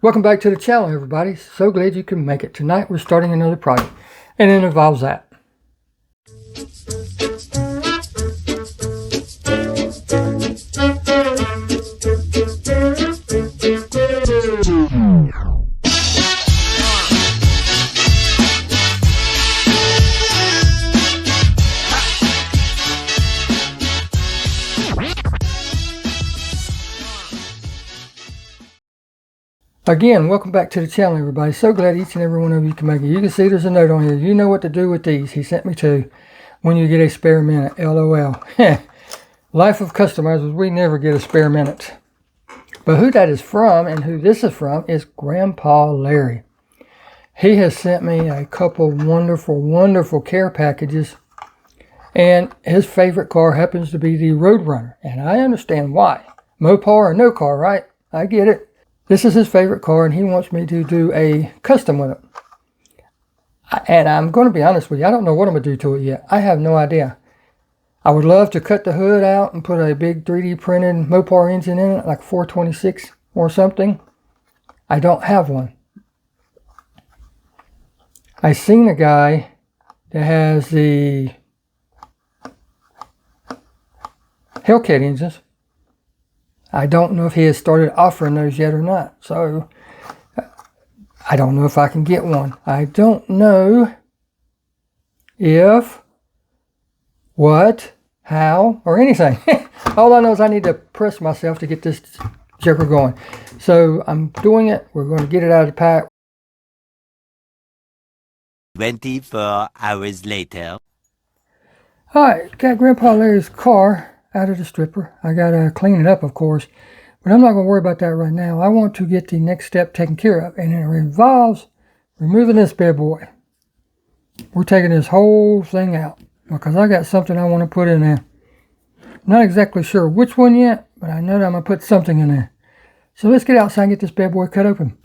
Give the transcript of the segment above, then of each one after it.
Welcome back to the channel, everybody. So glad you can make it. Tonight we're starting another project, and it involves that. Again, welcome back to the channel, everybody. So glad each and every one of you can make it. You can see there's a note on here. You know what to do with these. He sent me to when you get a spare minute. LOL. Life of customizers, we never get a spare minute. But who that is from and who this is from is Grandpa Larry. He has sent me a couple wonderful care packages. And his favorite car happens to be the Roadrunner. And I understand why. Mopar or no car, right? I get it. This is his favorite car, and he wants me to do a custom with it. And I'm going to be honest with you, I don't know what I'm going to do to it yet. I have no idea. I would love to cut the hood out and put a big 3D printed Mopar engine in it, like 426 or something. I don't have one. I seen a guy that has the Hellcat engines. I don't know if he has started offering those yet or not. So, I don't know if I can get one. I don't know if, what, how, or anything. All I know is I need to press myself to get this joker going. So, I'm doing it. We're going to get it out of the pack. 24 hours later. Alright, got Grandpa Larry's car out of the stripper. I gotta clean it up, of course, but I'm not gonna worry about that right now. I want to get the next step taken care of, and it involves removing this bad boy. We're taking this whole thing out because I got something I want to put in there. I'm not exactly sure which one yet, but I know that I'm gonna put something in there. So let's get outside and get this bad boy cut open.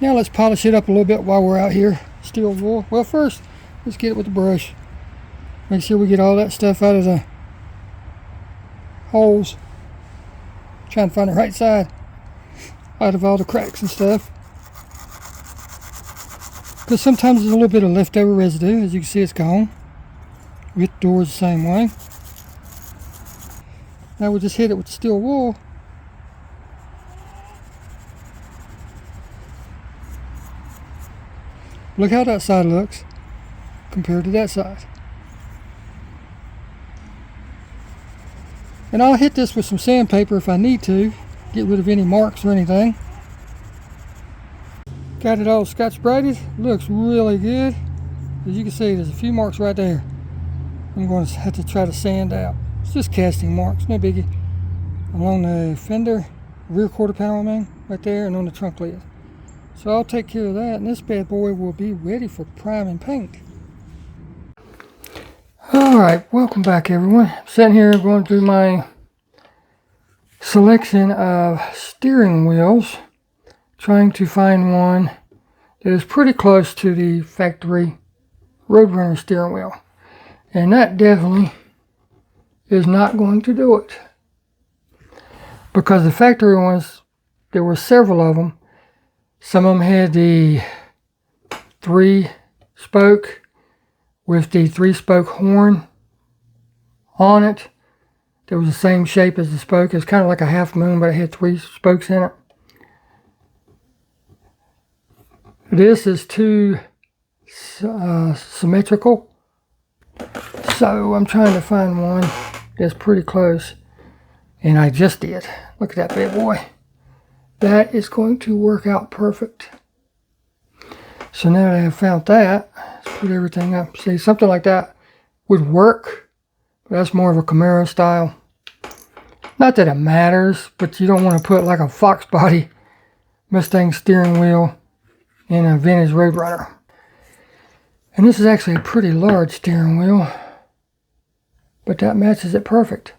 Now let's polish it up a little bit while we're out here. Steel wool. Well, first, let's get it with the brush. Make sure we get all that stuff out of the holes. Trying to find the right side out of all the cracks and stuff. Because sometimes there's a little bit of leftover residue. As you can see, it's gone. With the doors the same way. Now we'll just hit it with the steel wool. Look how that side looks compared to that side. And I'll hit this with some sandpaper if I need to, get rid of any marks or anything. Got it all scotch-brighted. Looks really good. As you can see, there's a few marks right there. I'm going to have to try to sand out. It's just casting marks, no biggie. Along the fender, rear quarter panel, I mean, right there, and on the trunk lid. So I'll take care of that, and this bad boy will be ready for prime and paint. Alright, welcome back, everyone. I'm sitting here going through my selection of steering wheels, trying to find one that is pretty close to the factory Roadrunner steering wheel. And that definitely is not going to do it. Because the factory ones, there were several of them. Some of them had the 3-spoke with the 3-spoke horn on it. That was the same shape as the spoke. It's kind of like a half moon, but it had 3 spokes in it. This is too symmetrical. So I'm trying to find one that's pretty close. And I just did. Look at that bad boy. That is going to work out perfect. So now that I have found that, let's put everything up. See, something like that would work. But that's more of a Camaro style. Not that it matters, but you don't want to put like a Fox body Mustang steering wheel in a vintage Roadrunner. And this is actually a pretty large steering wheel. But that matches it perfect.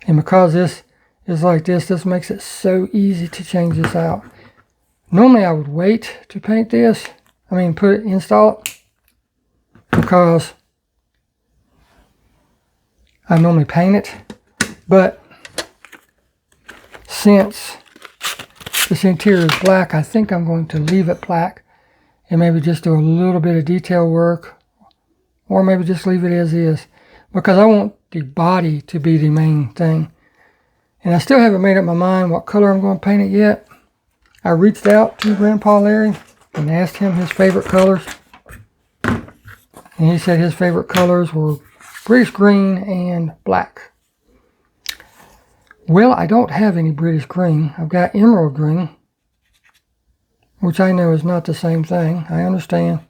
And because this is like this makes it so easy to change this out. Normally I would wait to paint this. Install it. Because I normally paint it. But since this interior is black, I think I'm going to leave it black. And maybe just do a little bit of detail work. Or maybe just leave it as is. Because I want the body to be the main thing. And I still haven't made up my mind what color I'm going to paint it yet. I reached out to Grandpa Larry and asked him his favorite colors. And he said his favorite colors were British green and black. Well, I don't have any British green. I've got emerald green, which I know is not the same thing. I understand.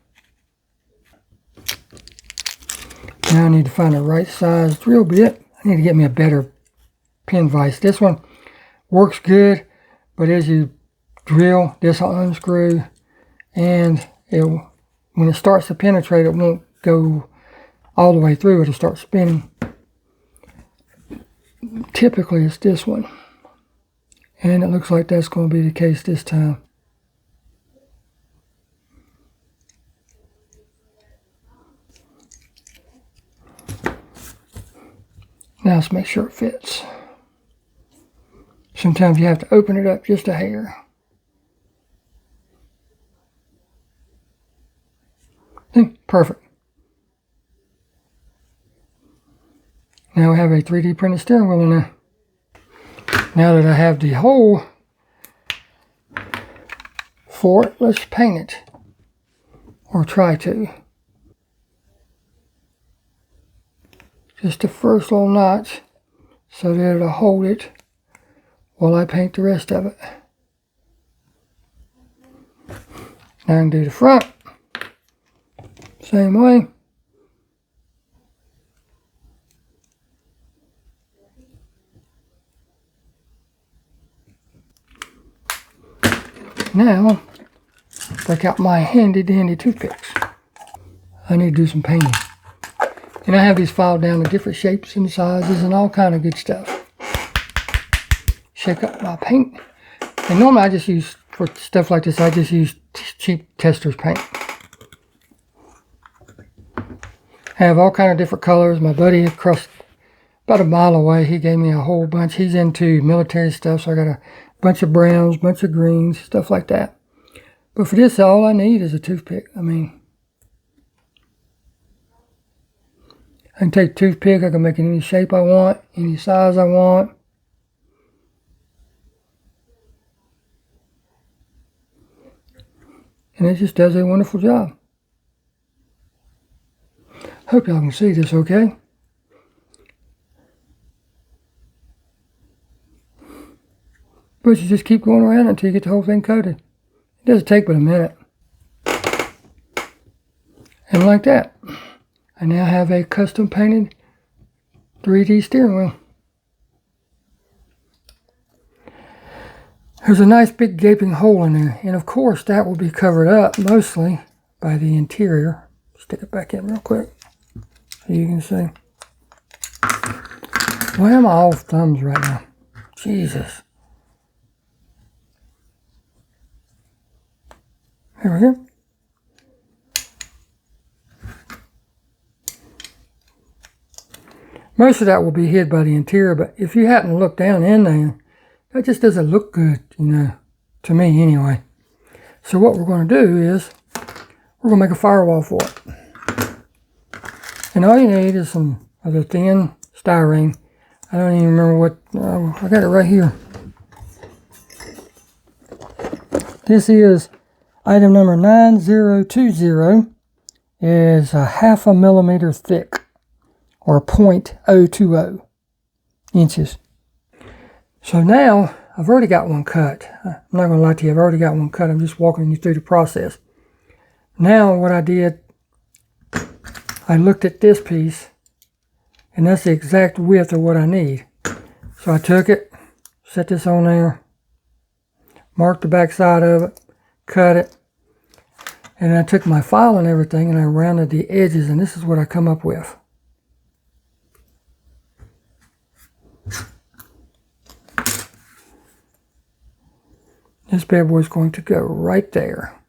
Now I need to find the right size drill bit. I need to get me a better pin vise. This one works good, but as you drill, this will unscrew, and when it starts to penetrate, it won't go all the way through. It'll start spinning. Typically, it's this one, and it looks like that's going to be the case this time. Now let's make sure it fits. Sometimes you have to open it up just a hair. Perfect. Now we have a 3D printed steering wheel in there. Now that I have the hole for it, let's paint it. Or try to. Just the first little notch so that it'll hold it while I paint the rest of it. Now I can do the front. Same way. Now, break out my handy dandy toothpicks. I need to do some painting. And I have these filed down to different shapes and sizes and all kind of good stuff. Shake up my paint. And normally I just use, for stuff like this, I just use cheap Tester's paint. I have all kind of different colors. My buddy across about a mile away, he gave me a whole bunch. He's into military stuff, so I got a bunch of browns, bunch of greens, stuff like that. But for this, all I need is a toothpick. I can take a toothpick, I can make it any shape I want, any size I want. And it just does a wonderful job. Hope y'all can see this okay. But you just keep going around until you get the whole thing coated. It doesn't take but a minute. And like that, I now have a custom painted 3D steering wheel. There's a nice big gaping hole in there, and of course that will be covered up mostly by the interior. Stick it back in real quick so you can see. Why am I off thumbs right now? Jesus. There we go. Most of that will be hid by the interior, but if you happen to look down in there, that just doesn't look good, you know, to me anyway. So what we're going to do is we're going to make a firewall for it. And all you need is some of the thin styrene. I don't even remember what, I got it right here. This is item number 9020. Is a 0.5 millimeter thick, or 0.020 inches. So now I've already got one cut. I'm not going to lie to you, I've already got one cut. I'm just walking you through the process. Now what I did, I looked at this piece, and that's the exact width of what I need. So I took it, set this on there, marked the back side of it, cut it, and I took my file and everything and I rounded the edges, and this is what I come up with. This bad boy is going to go right there.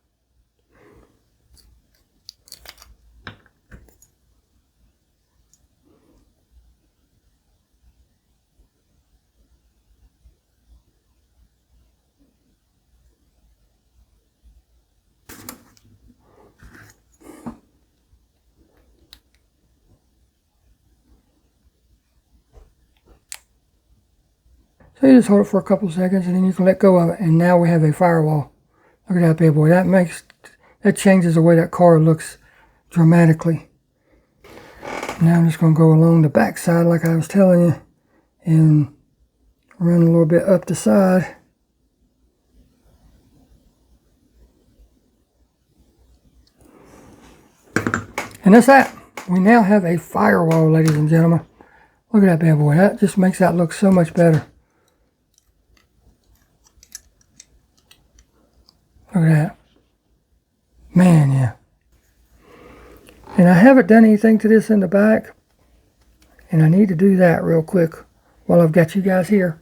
So you just hold it for a couple of seconds and then you can let go of it, and now we have a firewall. Look at that bad boy. That changes the way that car looks dramatically. Now I'm just going to go along the back side like I was telling you and run a little bit up the side. And that's that. We now have a firewall, ladies and gentlemen. Look at that bad boy. That just makes that look so much better. Look at that. Man, yeah. And I haven't done anything to this in the back. And I need to do that real quick while I've got you guys here.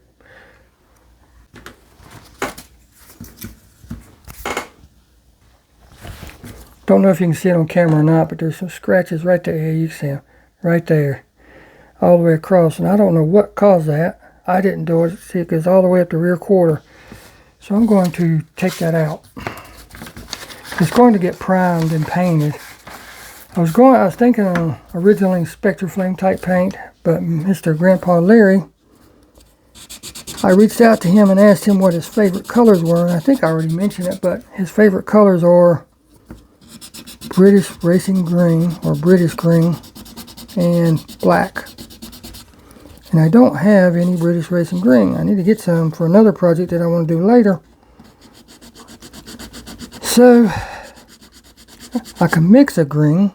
Don't know if you can see it on camera or not, but there's some scratches right there. You can see them right there. All the way across. And I don't know what caused that. I didn't do it. See, it goes all the way up the rear quarter. So I'm going to take that out. It's going to get primed and painted. I was thinking of originally Spectre Flame type paint, but Mr. Grandpa Larry, I reached out to him and asked him what his favorite colors were, and I think I already mentioned it, but his favorite colors are British Racing Green, or British Green, and black. And I don't have any British Racing Green. I need to get some for another project that I want to do later. So, I can mix a green,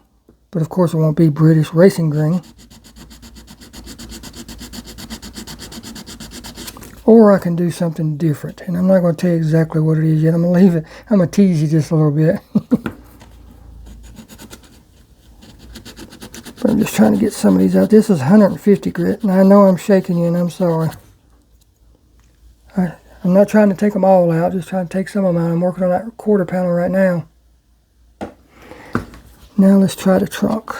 but of course it won't be British Racing Green. Or I can do something different. And I'm not going to tell you exactly what it is yet. I'm going to leave it. I'm going to tease you just a little bit. But I'm just trying to get some of these out. This is 150 grit, and I know I'm shaking you, and I'm sorry. I'm not trying to take them all out, just trying to take some of them out. I'm working on that quarter panel right now. Now let's try the trunk.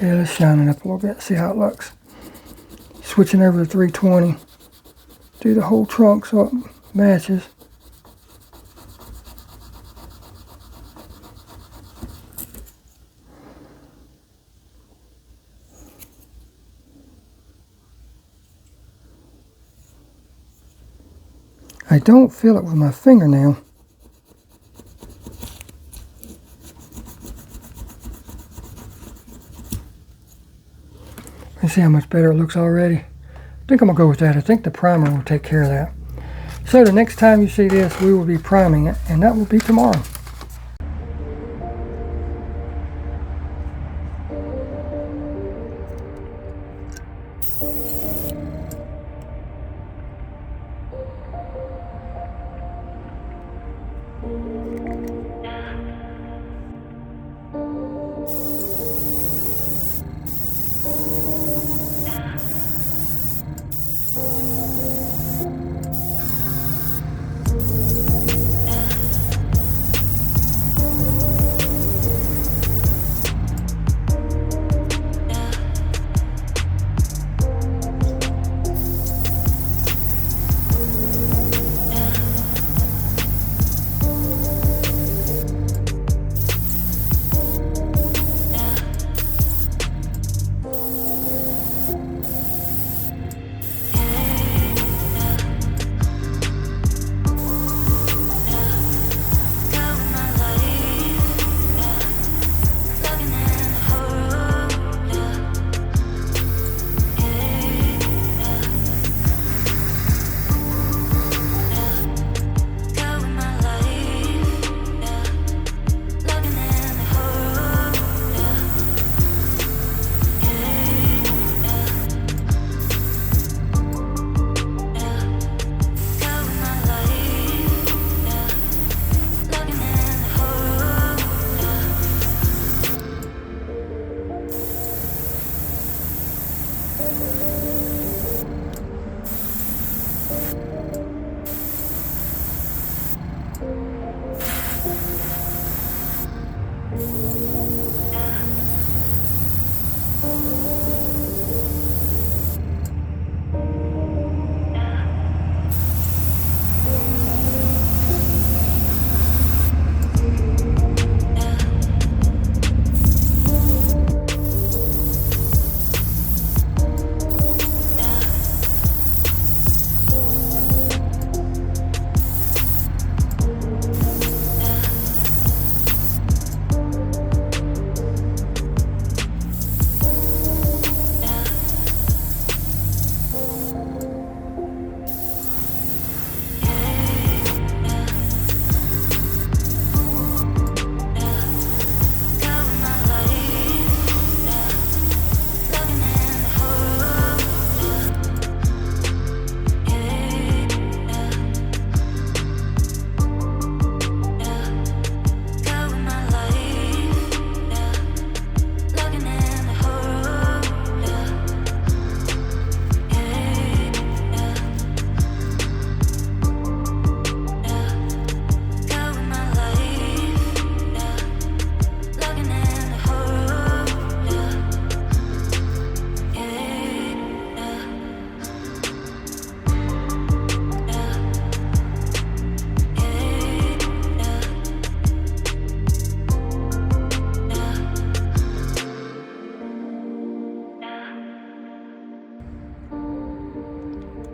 Yeah, let's shine it up a little bit, see how it looks. Switching over to 320. Do the whole trunk so it matches. I don't feel it with my fingernail. You see how much better it looks already? I think I'm going to go with that. I think the primer will take care of that. So the next time you see this, we will be priming it, and that will be tomorrow.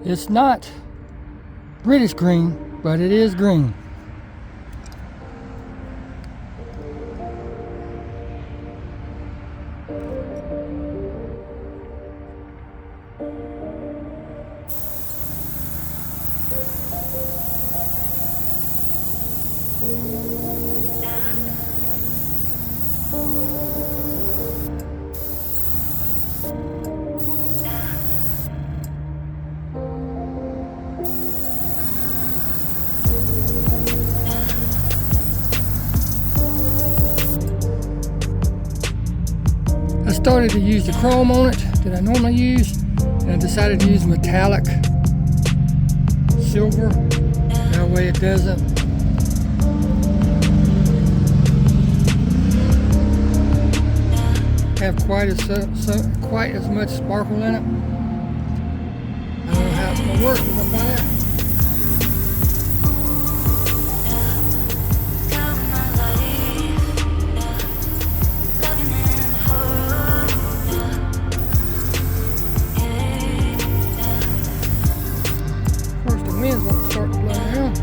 It's not British green, but it is green. I started to use the chrome on it that I normally use, and I decided to use metallic silver. That way it doesn't have quite as much sparkle in it. I don't know how it's going to work, but I'll find out. Winds won't start to blow around.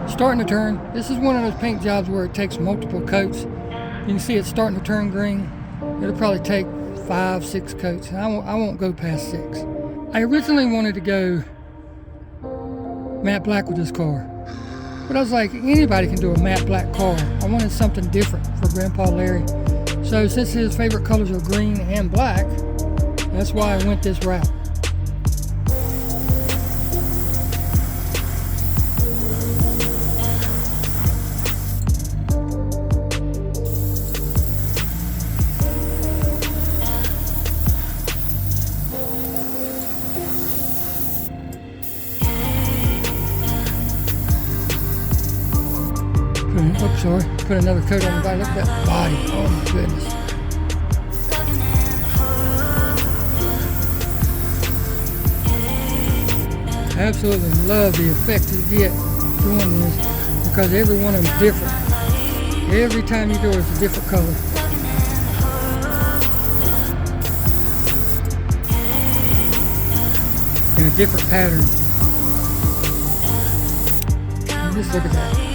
Starting to turn. This is one of those paint jobs where it takes multiple coats. You can see it's starting to turn green. It'll probably take 5-6 coats. And I won't go past 6. I originally wanted to go matte black with this car, but I was like, anybody can do a matte black car. I wanted something different for Grandpa Larry. So since his favorite colors are green and black, that's why I went this route. Oops, sorry. Put another coat on the body. Look at that body. Oh my goodness. I absolutely love the effect you get doing this because every one of them is different. Every time you do it, it's a different color. And a different pattern. And just look at that.